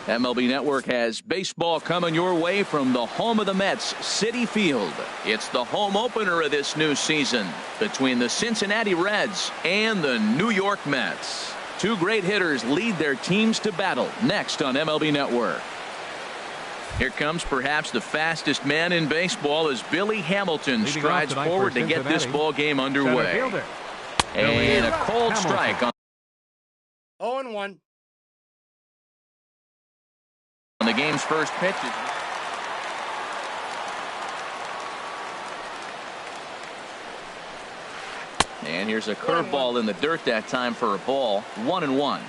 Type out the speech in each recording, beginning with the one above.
MLB Network has baseball coming your way from the home of the Mets, Citi Field. It's the home opener of this new season between the Cincinnati Reds and the New York Mets. Two great hitters lead their teams to battle next on MLB Network. Here comes perhaps the fastest man in baseball as Billy Hamilton strides forward to get this ball game underway. And a cold strike on 0-1. On the game's first pitch. And here's a curveball in the dirt that time for a ball. 1-1.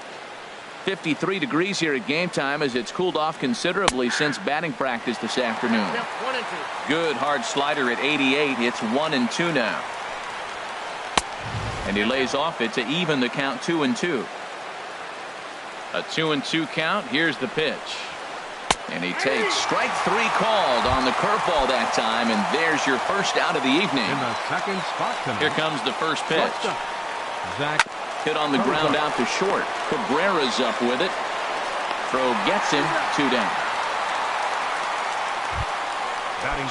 53 degrees here at game time as it's cooled off considerably since batting practice this afternoon. Good hard slider at 88. It's 1-2 now. And he lays off it to even the count 2-2. A 2-2 count. Here's the pitch. And he takes strike three called on the curveball that time, and there's your first out of the evening. In the second spot tonight. Here comes the first pitch. Hit on the ground out to short. Cabrera's up with it. Throw gets him, 2 down.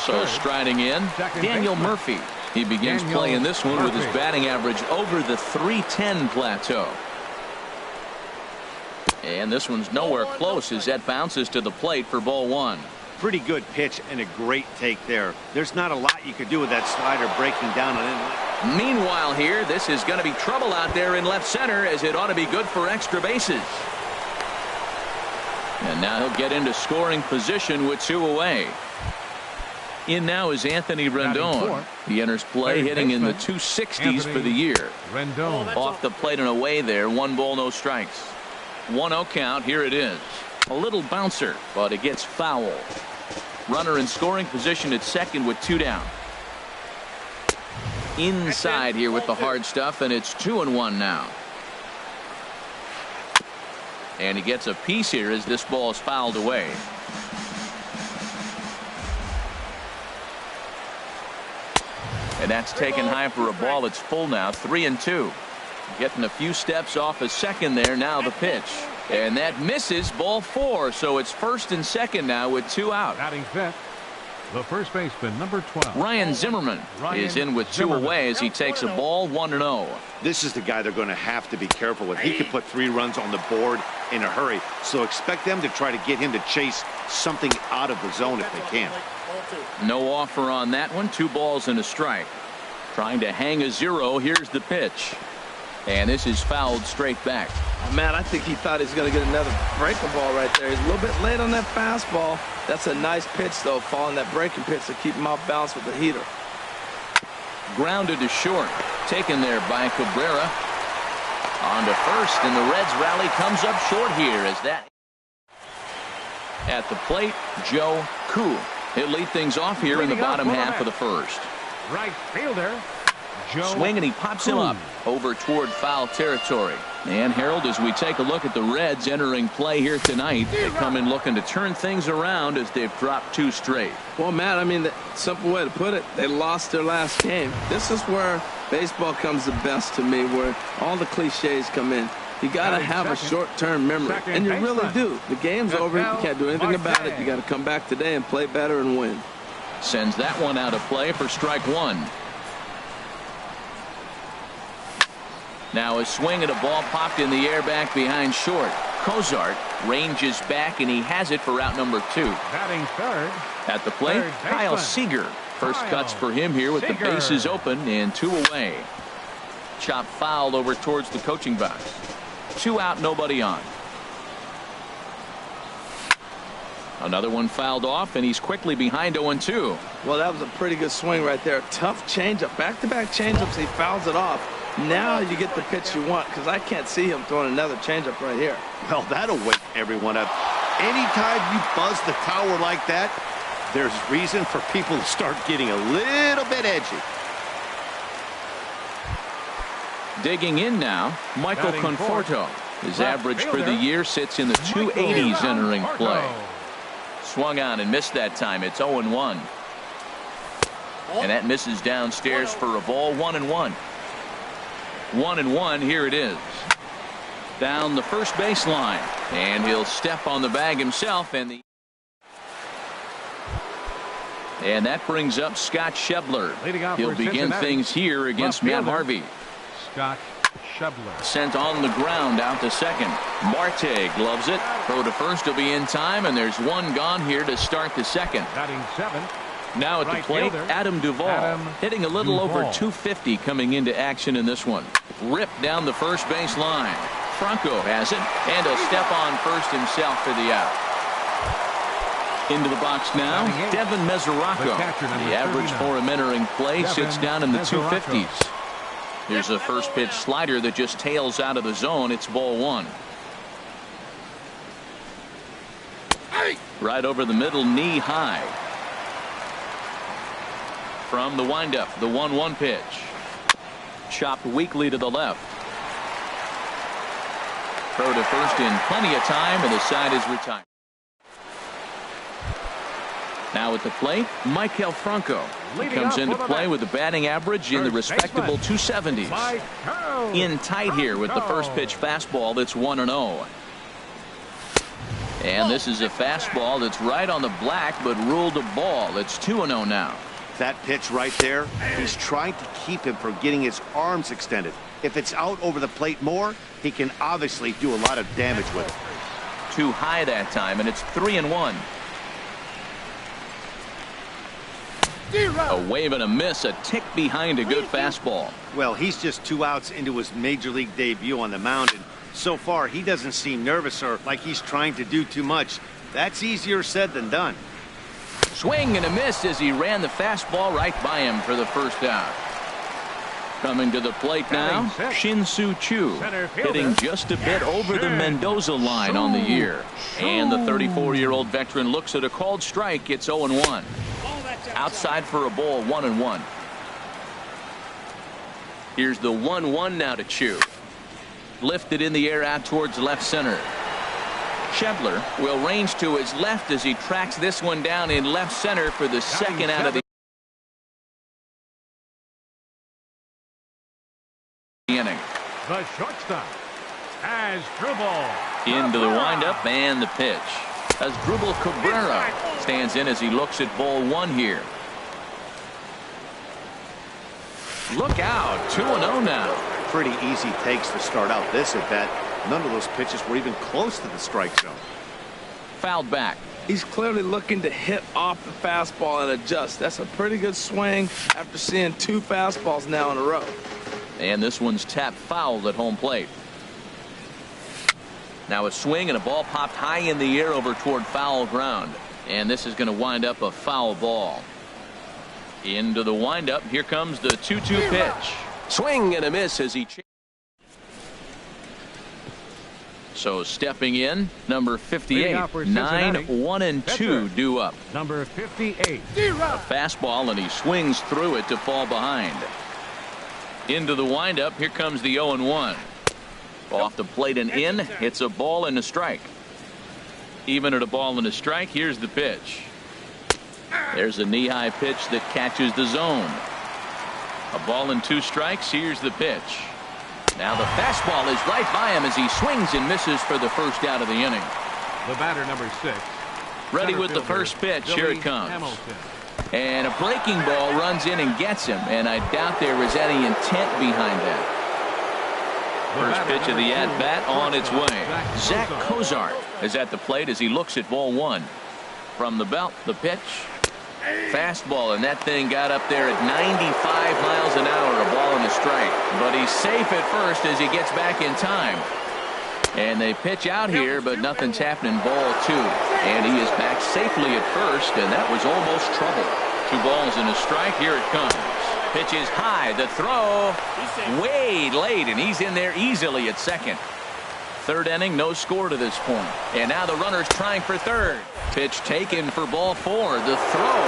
So striding in, Daniel Murphy. He begins playing this one with his batting average over the .310 plateau. And this one's nowhere close as that bounces to the plate for ball 1. Pretty good pitch and a great take there. There's not a lot you could do with that slider breaking down on it. Meanwhile here, this is going to be trouble out there in left center as it ought to be good for extra bases. And now he'll get into scoring position with 2 away. In now is Anthony Rendon. He enters play hitting in the 260s for the year. Rendon. Off the plate and away there. 1 ball, no strikes. 1-0 count. Here it is. A little bouncer, but it gets foul. Runner in scoring position at second with 2 down. Inside here with the hard stuff, and it's 2-1 now. And he gets a piece here as this ball is fouled away. And that's taken high for a ball. It's full now. 3-2. Getting a few steps off a second there. Now the pitch. And that misses, ball 4. So it's first and second now with 2 out. Batting fifth, the first baseman, number 12. Ryan Zimmerman is in with 2 away as he takes a ball. 1-0. This is the guy they're going to have to be careful with. He could put 3 runs on the board in a hurry. So expect them to try to get him to chase something out of the zone if they can. No offer on that one. 2 balls and a strike. Trying to hang a 0. Here's the pitch. And this is fouled straight back. Oh, man, I think he thought he was going to get another breaking ball right there. He's a little bit late on that fastball. That's a nice pitch, though, following that breaking pitch to keep him off balance with the heater. Grounded to short. Taken there by Cabrera. On to first, and the Reds rally comes up short here as that. At the plate, Joe Koo. He'll lead things off here in the bottom half of the first. Right fielder, Joe Swing, and he pops him up over toward foul territory. And Harold, as we take a look at the Reds entering play here tonight, they come in looking to turn things around as they've dropped 2 straight. Well, Matt, I mean, the simple way to put it, they lost their last game. This is where baseball comes the best to me, where all the cliches come in. You got to have a short-term memory, and you really do. The game's over. You can't do anything about it. You got to come back today and play better and win. Sends that one out of play for strike 1. Now a swing at a ball popped in the air back behind short. Cozart ranges back, and he has it for out number 2. Batting third. At the plate, Kyle Seager. First cuts for him here with the bases open and 2 away. Chop fouled over towards the coaching box. 2 out, nobody on. Another one fouled off, and he's quickly behind 0-2. Well, that was a pretty good swing right there. Tough changeup. Back-to-back changeups. He fouls it off. Now you get the pitch you want, because I can't see him throwing another changeup right here. Well, that'll wake everyone up. Anytime you buzz the tower like that, there's reason for people to start getting a little bit edgy. Digging in now, Michael Conforto. His average for the year sits in the 280s entering play. Swung on and missed that time. It's 0-1. And that misses downstairs for a ball. 1-1. 1-1. Here it is. Down the first baseline. And he'll step on the bag himself, and that brings up Scott Schebler. He'll begin things here against Matt Harvey. Scott Schebler. Sent on the ground out to second. Marte gloves it. Throw to first will be in time, and there's one gone here to start the second. Batting seventh. Now at the plate, Adam Duvall, hitting a little over 250 coming into action in this one. Ripped down the first base line. Franco has it, and he'll step on first himself for the out. Into the box now, Devin Mesoraco. The average for him entering play sits down in the 250s. Here's a first pitch slider that just tails out of the zone. It's ball one. Right over the middle, knee high. From the windup, the 1-1 pitch. Chopped weakly to the left. Throw to first in plenty of time, and the side is retired. Now at the plate, Maikel Franco. He comes into play with the batting average in the respectable 270s. In tight here with the first pitch fastball that's 1-0. And this is a fastball that's right on the black, but ruled a ball. It's 2-0 now. That pitch right there, he's trying to keep him from getting his arms extended. If it's out over the plate more, he can obviously do a lot of damage with it. Too high that time, and it's 3-1. A wave and a miss, a tick behind a good fastball. Well, he's just 2 outs into his major league debut on the mound, and so far he doesn't seem nervous or like he's trying to do too much. That's easier said than done. Swing and a miss as he ran the fastball right by him for the first out. Coming to the plate now, Shin-Soo Choo, hitting just a bit over the Mendoza line on the year. And the 34-year-old veteran looks at a called strike. It's 0-1. Outside for a ball, 1-1. Here's the 1-1 now to Choo. Lifted in the air out towards left center. Schebler will range to his left as he tracks this one down in left center for the second out of the inning. The shortstop, Asdrubal. Into the windup and the pitch. Asdrubal Cabrera stands in as he looks at ball one here. Look out, 2-0 now. Pretty easy takes to start out this at bat. None of those pitches were even close to the strike zone. Fouled back. He's clearly looking to hit off the fastball and adjust. That's a pretty good swing after seeing 2 fastballs now in a row. And this one's tapped foul at home plate. Now a swing and a ball popped high in the air over toward foul ground. And this is going to wind up a foul ball. Into the windup. Here comes the 2-2 pitch. Swing and a miss as he. So stepping in, number 58, 9-1-2 due up. Number 58. A fastball, and he swings through it to fall behind. Into the windup, here comes the 0-1. Off the plate and in, it's a ball and a strike. Even at a ball and a strike, here's the pitch. There's a knee-high pitch that catches the zone. A ball and 2 strikes, here's the pitch. Now the fastball is right by him as he swings and misses for the first out of the inning. The batter, number 6. Ready with the first pitch. Here it comes. Hamilton. And a breaking ball runs in and gets him. And I doubt there was any intent behind that. First pitch of the at-bat on its way. Zach Cozart is at the plate as he looks at ball one. From the belt, the pitch. Fastball, and that thing got up there at 95 miles an hour, a ball and a strike. But he's safe at first as he gets back in time. And they pitch out here, but nothing's happening. Ball 2. And he is back safely at first, and that was almost trouble. 2 balls and a strike. Here it comes. Pitch is high. The throw way late, and he's in there easily at second. Third inning, no score to this point. And now the runner's trying for third. Pitch taken for ball 4. The throw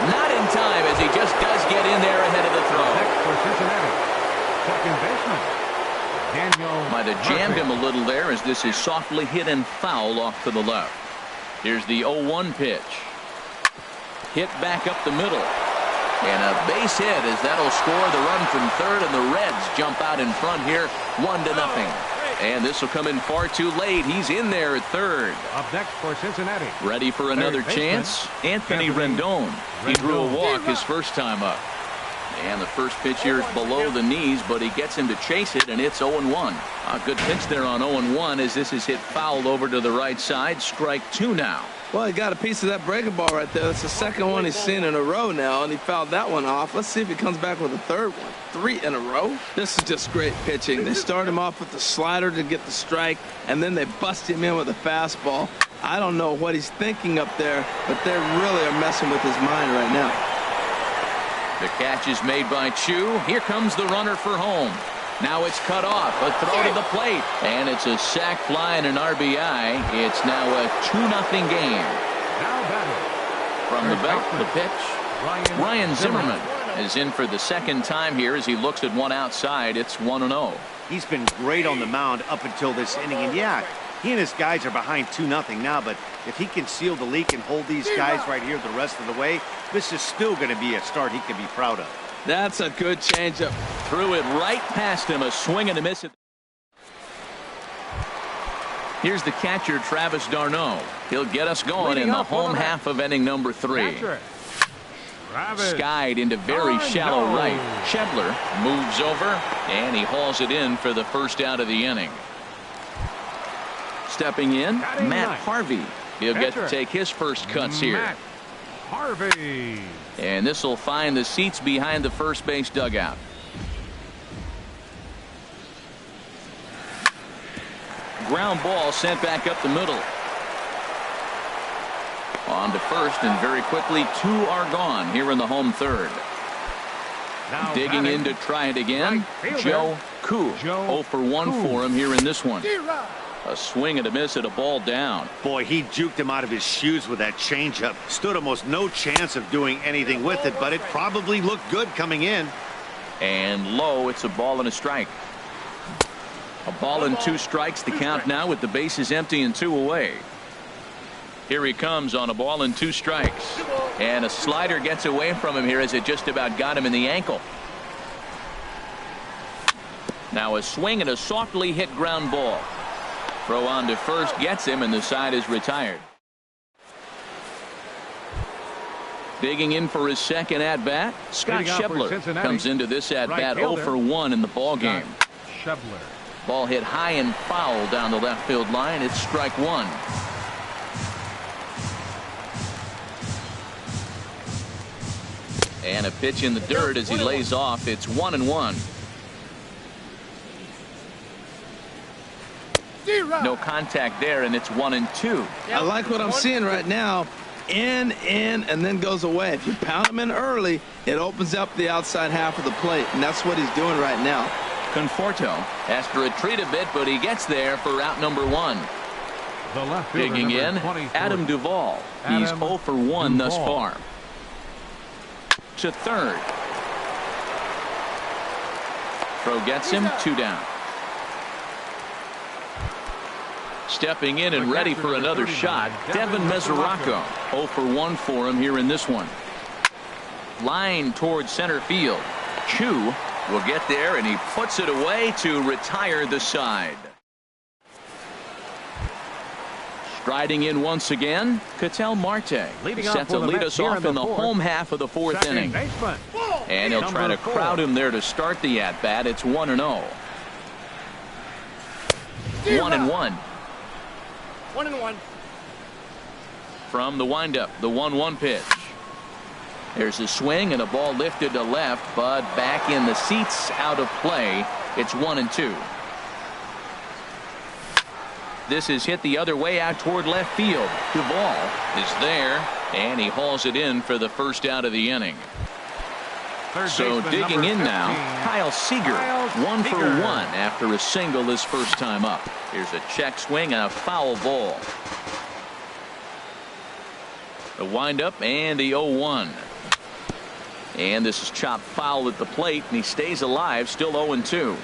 not in time as he just does get in there ahead of the throw. Next for Cincinnati, second baseman, Daniel Might have jammed him a little there as this is softly hit and foul off to the left. Here's the 0-1 pitch. Hit back up the middle. And a base hit as that'll score the run from third, and the Reds jump out in front here 1-0. And this will come in far too late. He's in there at third. Up next for Cincinnati. Ready for another chance? Anthony Rendon. He drew a walk his first time up. And the first pitch here is below the knees, but he gets him to chase it, and it's 0-1. A good pitch there on 0-1 as this is hit foul over to the right side. Strike two now. Well, he got a piece of that breaking ball right there. That's the second one he's seen in a row now, and he fouled that one off. Let's see if he comes back with a third one. 3 in a row. This is just great pitching. They start him off with the slider to get the strike, and then they bust him in with a fastball. I don't know what he's thinking up there, but they really are messing with his mind right now. The catch is made by Chu. Here comes the runner for home. Now it's cut off. A throw to the plate. And it's a sac fly and an RBI. It's now a 2-0 game. Now batting. From the belt, the pitch. Ryan Zimmerman is in for the second time here as he looks at one outside. It's 1-0. He's been great on the mound up until this inning. And yeah, he and his guys are behind 2-0 now, but if he can seal the leak and hold these guys right here the rest of the way, this is still going to be a start he can be proud of. That's a good changeup. Threw it right past him. A swing and a miss. Here's the catcher, Travis d'Arnaud. He'll get us going in the home half of inning number 3. Skied into very shallow right. Schebler moves over, and he hauls it in for the first out of the inning. Stepping in, Matt Harvey. He'll get to take his first cuts here. Matt Harvey. And this will find the seats behind the first base dugout. Ground ball sent back up the middle. On to first, and very quickly 2 are gone here in the home third. Now digging in to try it again, Joe Koo. 0 for 1 for him here in this one. A swing and a miss at a ball down. Boy, he juked him out of his shoes with that changeup. Stood almost no chance of doing anything with it, but it probably looked good coming in. And low, it's a ball and a strike. A ball and 2 strikes, the count now with the bases empty and 2 away. Here he comes on a ball and 2 strikes. And a slider gets away from him here as it just about got him in the ankle. Now a swing and a softly hit ground ball. Throw on to first gets him, and the side is retired. Digging in for his second at-bat, Scott Schebler comes into this at-bat 0 for 1 in the ball game. Ball hit high and foul down the left field line. It's strike 1. And a pitch in the dirt as he lays off. It's 1-1. No contact there, and it's 1-2. I like what I'm seeing right now. In, and then goes away. If you pound him in early, it opens up the outside half of the plate, and that's what he's doing right now. Conforto has to retreat a bit, but he gets there for out number 1. Digging in, Adam Duvall. He's 0 for 1 thus far. To third. Throw gets him, 2 down. Stepping in and ready for another shot, Devin Mesoraco. 0 for 1 for him here in this one. Line towards center field. Chu will get there, and he puts it away to retire the side. Striding in once again, Ketel Marte. Set to lead us off in the home half of the 4th inning. And he'll try to crowd him there to start the at-bat. It's 1-0. 1-1. 1-1. From the windup, the 1-1 pitch. There's a swing and a ball lifted to left, but back in the seats, out of play. It's 1-2. This is hit the other way out toward left field. Duvall is there, and he hauls it in for the first out of the inning. So digging in now, Kyle Seager, 1 for 1 after a single his first time up. Here's a check swing and a foul ball. The windup and the 0-1. And this is chopped foul at the plate, and he stays alive, still 0-2.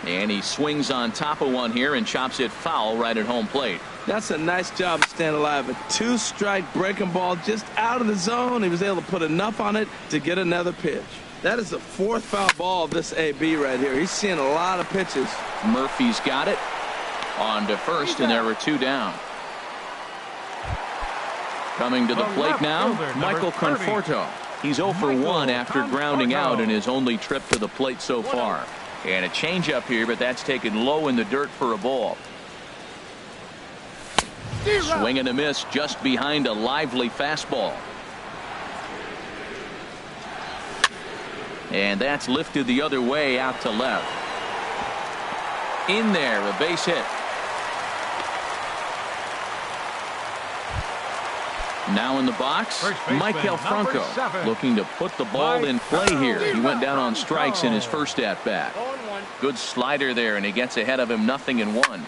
And he swings on top of one here and chops it foul right at home plate. That's a nice job of staying alive. A two-strike breaking ball just out of the zone. He was able to put enough on it to get another pitch. That is the fourth foul ball of this AB right here. He's seeing a lot of pitches. Murphy's got it. On to first, and there were two down. Coming to the plate now, Michael Conforto. He's 0 for 1 after grounding out in his only trip to the plate so far. And a changeup here, but that's taken low in the dirt for a ball. Swing and a miss just behind a lively fastball. And that's lifted the other way out to left. In there, a base hit. Now in the box, Michael Franco looking to put the ball in play here. He went down on strikes in his first at-bat. Good slider there, and he gets ahead of him 0-1.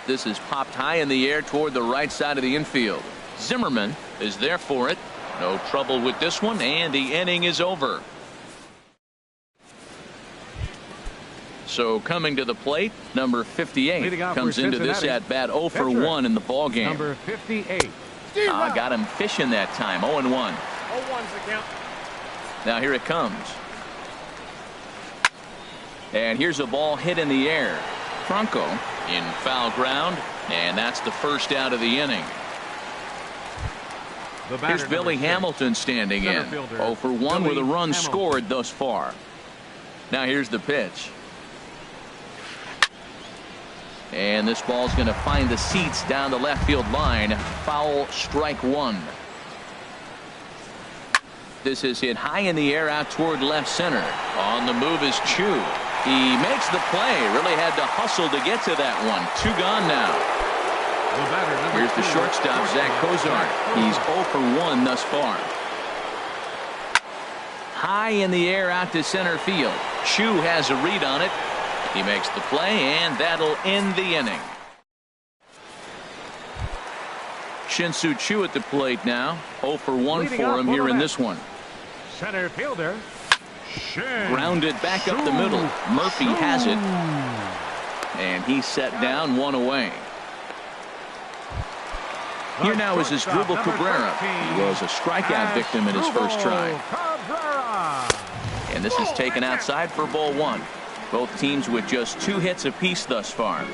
This is popped high in the air toward the right side of the infield. Zimmerman is there for it. No trouble with this one, and the inning is over. So coming to the plate, number 58 comes into this at-bat 0 for 1 in the ball game. Number 58. Got him fishing that time. 0-1. 0-1's the count. Now here it comes. And here's a ball hit in the air. Franco in foul ground, and that's the first out of the inning. Here's Billy Hamilton standing in. 0 for 1 with a run scored thus far. Now here's the pitch. And this ball's going to find the seats down the left field line. Foul, strike one. This is hit high in the air out toward left center. On the move is Chu. He makes the play. Really had to hustle to get to that one. 2 gone now. Here's the shortstop, Zach Cozart. He's 0 for 1 thus far. High in the air out to center field. Chu has a read on it. He makes the play, and that'll end the inning. Shin-Soo Choo at the plate now. 0 for 1 for him here in this one. Center fielder. Grounded back up the middle. Murphy has it. And he's set down, 1 away. Here now is Asdrubal Cabrera. He was a strikeout victim in his first try. And this is taken outside for ball 1. Both teams with just 2 hits apiece thus far.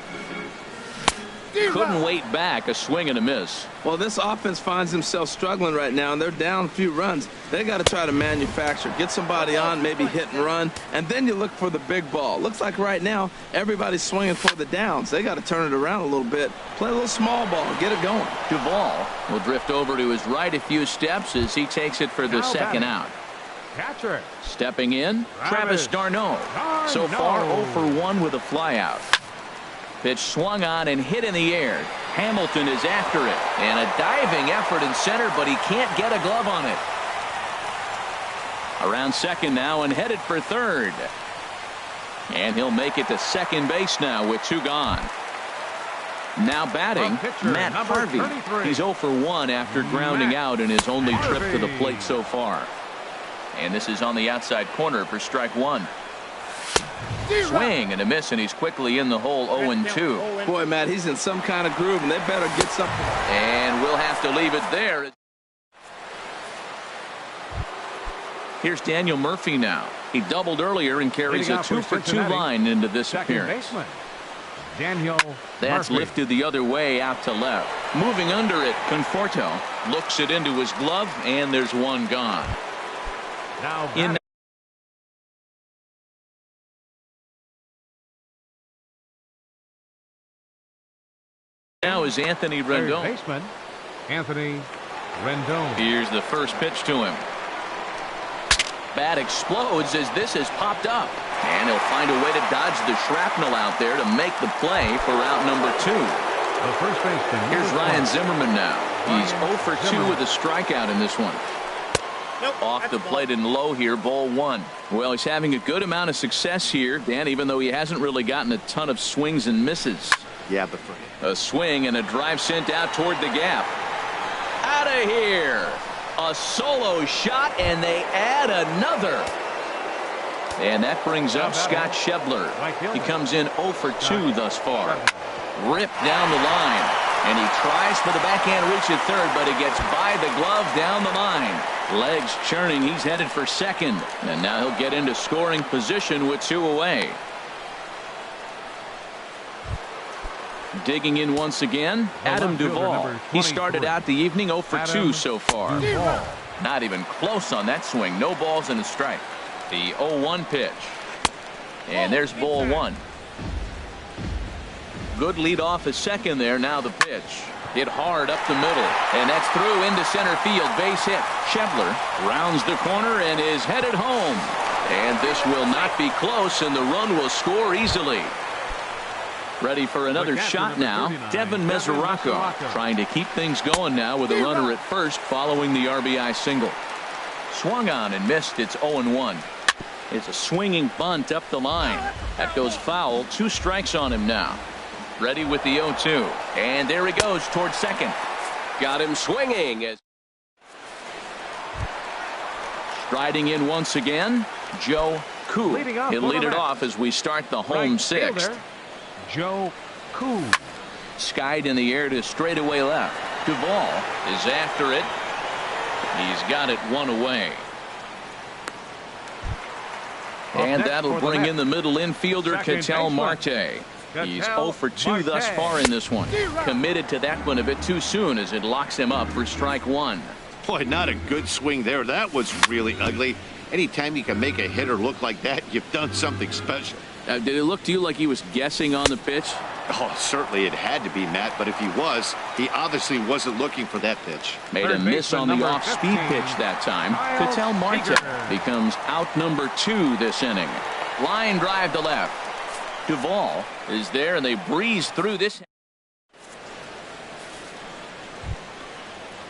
Couldn't wait back. A swing and a miss. Well, this offense finds themselves struggling right now, and they're down a few runs. They got to try to manufacture, get somebody on, maybe hit and run, and then you look for the big ball. Looks like right now everybody's swinging for the downs. They got to turn it around a little bit, play a little small ball, get it going. Duvall will drift over to his right a few steps as he takes it for the second out. Catcher. Stepping in, Travis d'Arnaud. So far 0 for 1 with a flyout. Pitch swung on and hit in the air. Hamilton is after it, and a diving effort in center, but he can't get a glove on it. Around second now and headed for third. And he'll make it to second base now with 2 gone. Now batting, Matt Harvey. 33. He's 0 for 1 after grounding out in his only trip to the plate so far. And this is on the outside corner for strike 1. Swing and a miss, and he's quickly in the hole. 0-2. Boy, Matt, he's in some kind of groove, and they better get something. And we'll have to leave it there. Here's Daniel Murphy now. He doubled earlier and carries a 2 for 2 line into this appearance. Daniel That's Murphy. lifted the other way out to left. Moving under it, Conforto looks it into his glove, and there's 1 gone. Now In now is Anthony Rendon. Baseman Anthony Rendon. Here's the first pitch to him. Bat explodes as this has popped up, and he'll find a way to dodge the shrapnel out there to make the play for out number 2. The first baseman. Here's Ryan Zimmerman now. He's 0 for 2 with a strikeout in this one. Off the plate and low here, ball 1. Well, he's having a good amount of success here, Dan, even though he hasn't really gotten a ton of swings and misses. Yeah, but for A swing and a drive sent out toward the gap. Out of here. A solo shot, and they add another. And that brings up Scott Schebler. He comes in 0 for 2 thus far. Ripped down the line. And he tries for the backhand reach at third, but it gets by the glove down the line. Legs churning. He's headed for second. And now he'll get into scoring position with 2 away. Digging in once again, Adam Duvall. He started out the evening 0 for 2 so far. Not even close on that swing. No balls and a strike. The 0-1 pitch. And there's ball 1. Good lead off at second there. Now the pitch. Hit hard up the middle. And that's through into center field. Base hit. Schebler rounds the corner and is headed home. And this will not be close, and the run will score easily. Ready for another shot now. Devin Mesoraco trying to keep things going now with a runner at first following the RBI single. Swung on and missed. It's 0-1. It's a swinging bunt up the line. That goes foul. 2 strikes on him now. Ready with the 0-2. And there he goes towards second. Got him swinging. Striding in once again, Joe Koo. He'll lead it off as we start the home 6th. Joe Koo. Skied in the air to straightaway left. Duvall is after it. He's got it 1 away. And that'll bring in the middle infielder, Ketel Marte. He's 0 for 2 thus far in this one. Committed to that one a bit too soon as it locks him up for strike 1. Boy, not a good swing there. That was really ugly. Anytime you can make a hitter look like that, you've done something special. Did it look to you like he was guessing on the pitch? Oh, certainly it had to be, Matt, but if he was, he obviously wasn't looking for that pitch. Made a miss on the off-speed pitch that time. Ketel Marte becomes out number 2 this inning. Line drive to left. Duvall is there, and they breeze through this.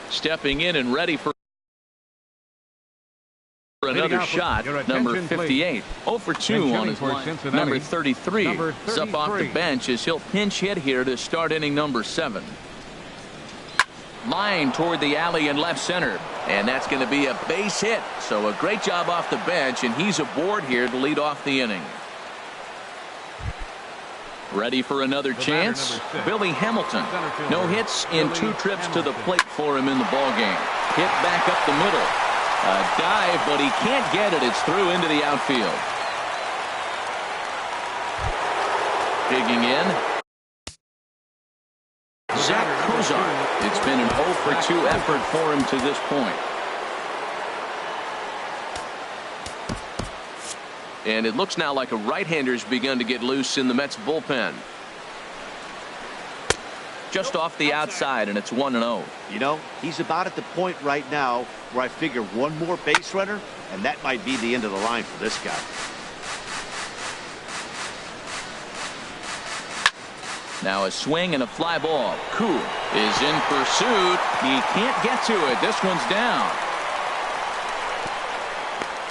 Stepping in and ready for another shot, number 58. 0 for 2 on his line. Number 33 is up off the bench as he'll pinch hit here to start inning number 7. Line toward the alley in left center, and that's going to be a base hit. So a great job off the bench, and he's aboard here to lead off the inning. Ready for another chance. Billy Hamilton. No hits in 2 trips to the plate for him in the ballgame. Hit back up the middle. A dive, but he can't get it. It's through into the outfield. Digging in. Zach Kozar. It's been an 0 for 2 effort for him to this point. And it looks now like a right-hander's begun to get loose in the Mets bullpen. Just off the outside, and it's 1-0. You know, he's about at the point right now where I figure one more base runner, and that might be the end of the line for this guy. Now a swing and a fly ball. Koo is in pursuit. He can't get to it. This one's down.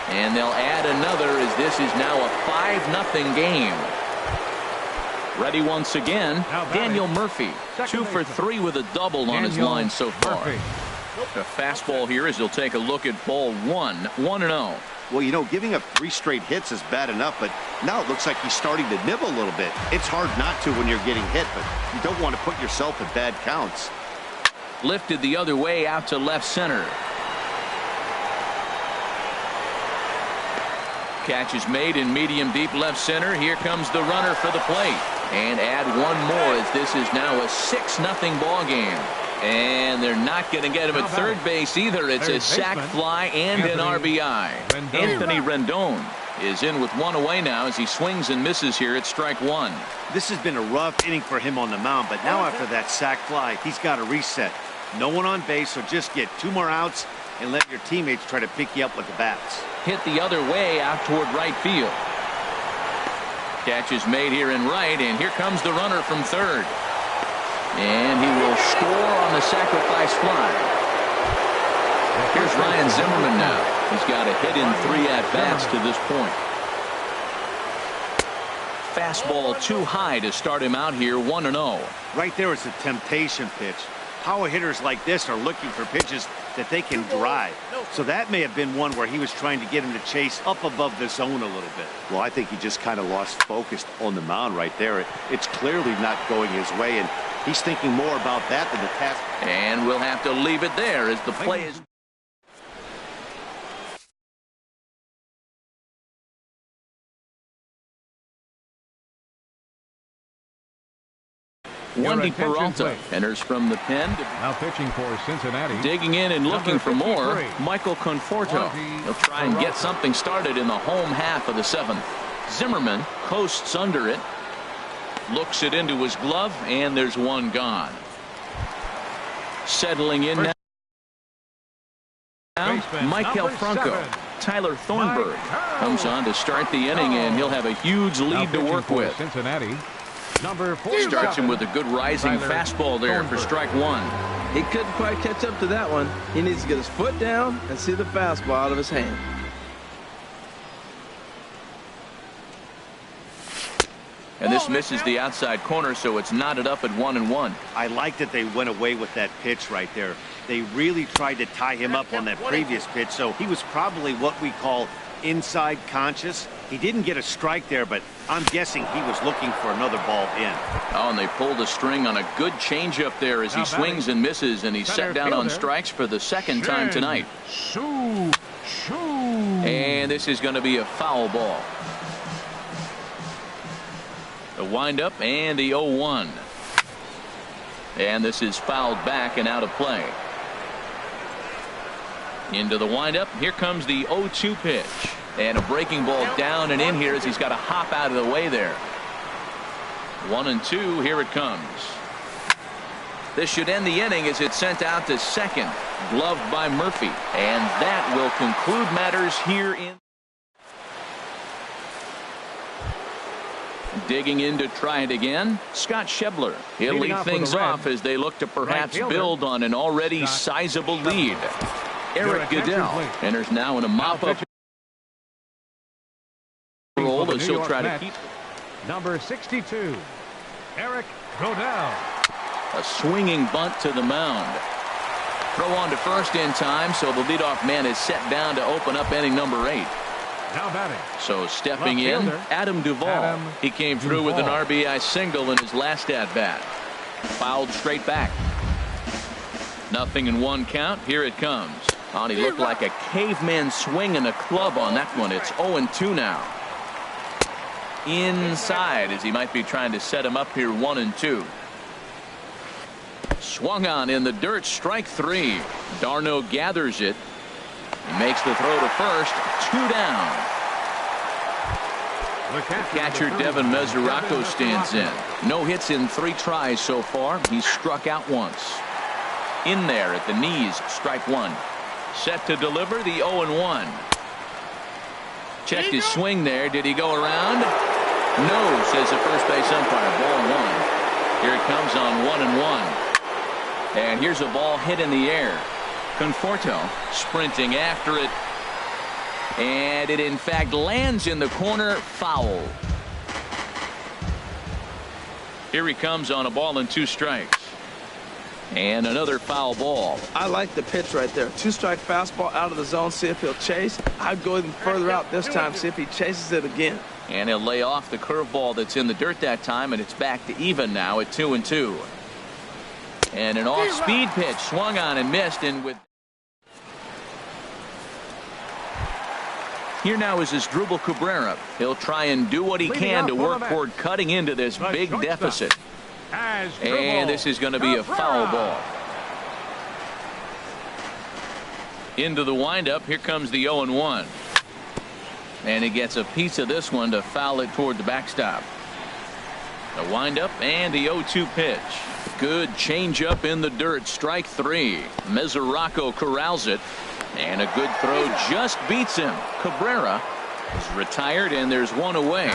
And they'll add another as this is now a 5-0 game. Ready once again, Daniel Murphy. 2 for 3 with a double on his line so far. A fastball here as he'll take a look at ball 1. 1-0. Well, you know, giving up 3 straight hits is bad enough, but now it looks like he's starting to nibble a little bit. It's hard not to when you're getting hit, but you don't want to put yourself in bad counts. Lifted the other way out to left center. Catch is made in medium deep left center. Here comes the runner for the plate. And add one more as this is now a 6-0 ball game. And they're not going to get him at third base either. It's a sac fly and an RBI. Anthony Rendon is in with 1 away now as he swings and misses here at strike 1. This has been a rough inning for him on the mound, but now after that sac fly, he's got to reset. No one on base, so just get 2 more outs and let your teammates try to pick you up with the bats. Hit the other way out toward right field. Catch is made here in right, and here comes the runner from third. And he will score on the sacrifice fly. Here's Ryan Zimmerman now. He's got a hit in 3 at-bats to this point. Fastball too high to start him out here, 1-0. Right there is a temptation pitch. Power hitters like this are looking for pitches that they can drive. So that may have been one where he was trying to get him to chase up above the zone a little bit. Well, I think he just kind of lost focus on the mound right there. It's clearly not going his way, and He's thinking more about that than the task. And we'll have to leave it there as the play is. Wendy Peralta enters from the pen. Now pitching for Cincinnati. Digging in and looking for more, 53. Michael Conforto. He'll try and get something started in the home half of the seventh. Zimmerman coasts under it. Looks it into his glove, and there's one gone. Settling in now, Michael Franco. 7. Tyler Thornburg comes on to start the inning, and he'll have a huge lead to work with. Cincinnati. Number 4. Starts him with a good rising fastball there for strike one. He couldn't quite catch up to that one. He needs to get his foot down and see the fastball out of his hand. And this misses the outside corner, so it's knotted up at 1-1. I like that they went away with that pitch right there. They really tried to tie him up on that previous pitch, so he was probably what we call inside conscious. He didn't get a strike there, but I'm guessing he was looking for another ball in. Oh, and they pulled a string on a good changeup there as he swings and misses, and he's set down on strikes for the second time tonight. And this is going to be a foul ball. The windup and the 0-1. And this is fouled back and out of play. Into the windup. Here comes the 0-2 pitch. And a breaking ball down and in here as he's got to hop out of the way there. 1-2. Here it comes. This should end the inning as it's sent out to second. Gloved by Murphy. And that will conclude matters here in. Digging in to try it again, Scott Schebler. He'll lead things off as they look to perhaps build on an already sizable lead. Eric Goodell enters now in a mop-up role as he'll try to keep. Number 62, Eric Goodell. A swinging bunt to the mound. Throw on to first in time, so the leadoff man is set down to open up inning number 8. Now batting. So stepping in, Adam Duvall. He came through with an RBI single in his last at-bat. Fouled straight back. 0-1 count. Here it comes. Oh, he looked like a caveman swinging a club on that one. It's 0-2 now. Inside as he might be trying to set him up here 1-2. Swung on in the dirt, strike 3. Darno gathers it. He makes the throw to first. 2 down. The catcher Devin Mesoraco stands in. No hits in 3 tries so far. He's struck out once. In there at the knees, strike 1. Set to deliver the 0-1. Checked his swing there. Did he go around? No, says the first base umpire. Ball 1. Here it comes on 1-1. And here's a ball hit in the air. Conforto sprinting after it, and it in fact lands in the corner. Foul. Here he comes on a ball and 2 strikes, and another foul ball. I like the pitch right there. 2-strike fastball out of the zone. See if he'll chase. I'd go even further out this time. See if he chases it again. And he'll lay off the curveball that's in the dirt that time, and it's back to even now at 2-2. And an off-speed pitch swung on and missed. And with here now is Asdrubal Cabrera. He'll try and do what he can to work toward cutting into this big deficit. And this is going to be a foul ball. Into the windup. Here comes the 0-1. And he gets a piece of this one to foul it toward the backstop. The windup and the 0-2 pitch. Good changeup in the dirt. Strike 3. Mesoraco corrals it. And a good throw just beats him. Cabrera is retired, and there's one away.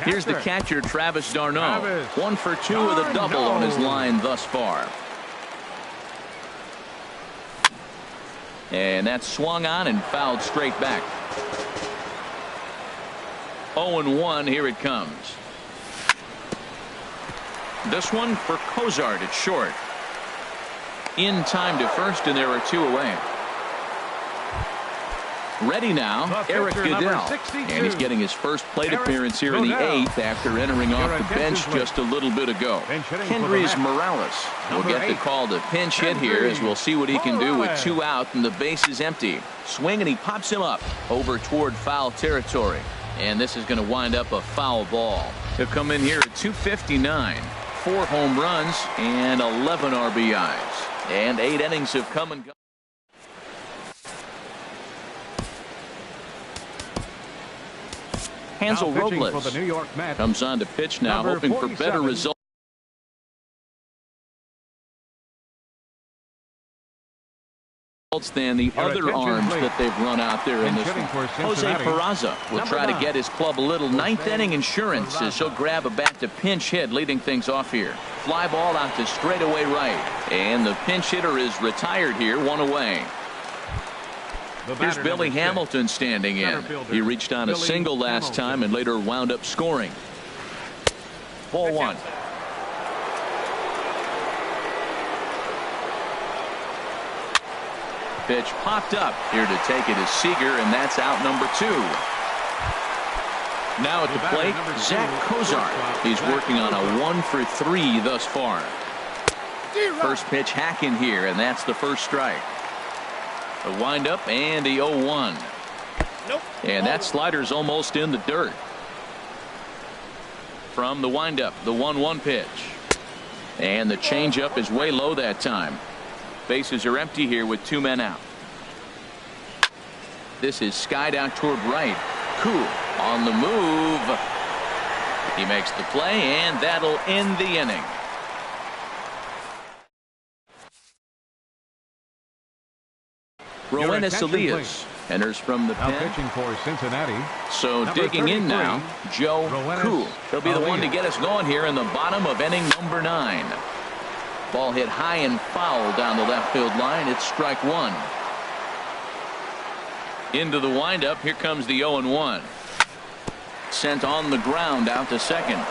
Here's the catcher, Travis d'Arnaud. 1 for 2 with a double on his line thus far. And that's swung on and fouled straight back. 0-1. Here it comes. This one for Cozart at short. In time to first, and there are 2 away. Ready now, Eric Goodell. And he's getting his first plate appearance here in the 8th after entering off the bench just a little bit ago. Kendrys Morales will get the call to pinch hit here, as we'll see what he can do with 2 out and the base is empty. Swing, and he pops him up over toward foul territory. And this is going to wind up a foul ball. He'll come in here at 259. 4 home runs and 11 RBIs. And 8 innings have come and gone. Hansel Robles for the New York Mets, comes on to pitch now, hoping for better results than the other arms that they've run out there in this one. Jose Peraza will try to get his club a little 9th inning insurance as he'll grab a bat to pinch hit, leading things off here. Fly ball out to straightaway right, and the pinch hitter is retired here, 1 away. Here's Billy Hamilton standing in. He reached on a single last time and later wound up scoring. Ball 1. Pitch popped up. Here to take it is Seager, and that's out number 2. Now at the plate, Zach Cozart. He's working on a 1 for 3 thus far. First pitch hacking here, and that's the first strike. A windup and the 0-1. And that slider's almost in the dirt. From the windup, the 1-1 pitch. And the changeup is way low that time. Bases are empty here with 2 men out. This is skied out toward right. Cool on the move. He makes the play, and that'll end the inning. Roenis Elias enters from the pen. pitching for Cincinnati. So digging in now, Joe Cool. He'll be the one to get us going here in the bottom of inning number 9. Ball hit high and foul down the left field line. It's strike 1. Into the windup. Here comes the 0-1. Sent on the ground out to second.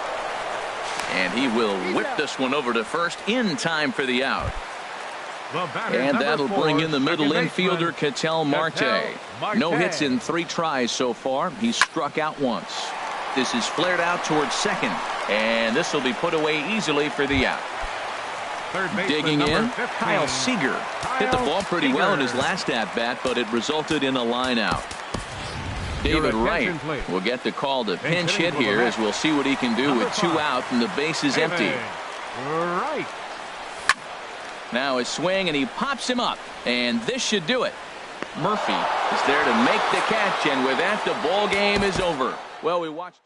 And he will whip this one over to first in time for the out. And that'll bring in the middle infielder, Ketel Marte. No hits in 3 tries so far. He's struck out once. This is flared out towards second. And this will be put away easily for the out. Digging in, Kyle Seager. Hit the ball pretty well in his last at-bat, but it resulted in a line out. David Wright will get the call to pinch hit here, as we'll see what he can do with 2 out and the base is empty. Now his swing, and he pops him up, and this should do it. Murphy is there to make the catch, and with that, the ball game is over. Well, we watched